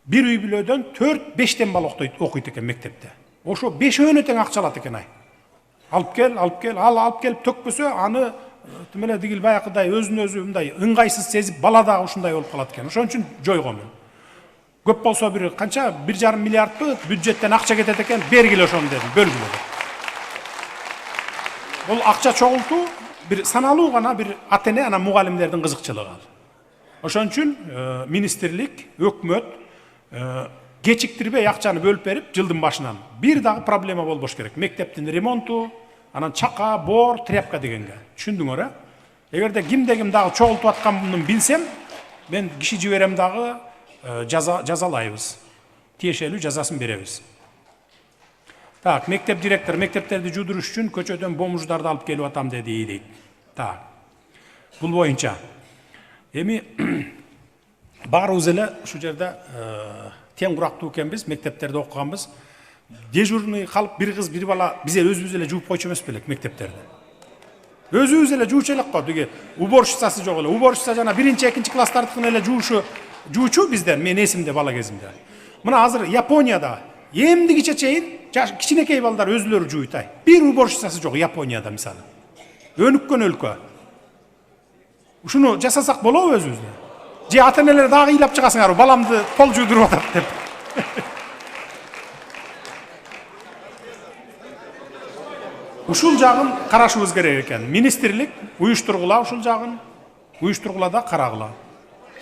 bir үй бүлөдөн 4-5 бала окуйт экен мектепте. Ошо 5-өөнө тең акча алат экен ай. Алып кел, алып келип төкпөсө, аны тимеле дигил баякыдай өзүн өзү мындай ыңгайсыз сезип, бала дагы ушундай болуп калат экен. Ошон үчүн жойгонмун. Көп болсо бир канча 1,5 миллиардпы бюджеттен акча кетет экен, бергиле ошону дедим, бөлгүлө. Бул акча чогултуу бир саналуу гана бир ата-эне анан мугалимдердин кызыкчылыгы. Ошон үчүн министрлик, өкмөт кечиктирбей акчаны бөлүп берип, жылдын башынан бир дагы проблема болбош керек. Мектептин ремонту, анан чака, бор, тряпка дегенге. Түшүндүңөр, а? Эгерде кимде ким дагы чогултуп атканын билсем, мен киши жиберем дагы жазалайбыз. Тиешелүү жазасын беребиз. Так, мектеп директор мектептерди жудуруш үчүн көчөдөн бомждарды алып келип атам дейт. Так. Бул боюнча эми баарыбыз эле ушу жерде тең курактуу экенбиз, мектептерде окуганбыз. Дежурный калып бир кыз, бир бала бизе өзүбүз эле жууп койчу эмес белек мектептерде. Өзүбүз эле жуучу элек го, деге уборщицасы жок эле. Уборщица жана 1-2 класстардыкын эле жуучу бизден, мен эсимде бала кезимде. Мына азыр Японияда эмдигиче чейин кичинекей балдар өзүлөрү жууйт ай. Бир уборщицасы жок Японияда мисалы. Өнүккөн өлкө. Ушуну жасасак болобу өзүбүздө? Же ата-энелер дагы ыйлап чыгасыңар, баламды пол жуудуруп атат деп. Ушул жагын карашыбыз керек экен. Министрлик уюштургула ушул жагын, уюштургула да карагыла.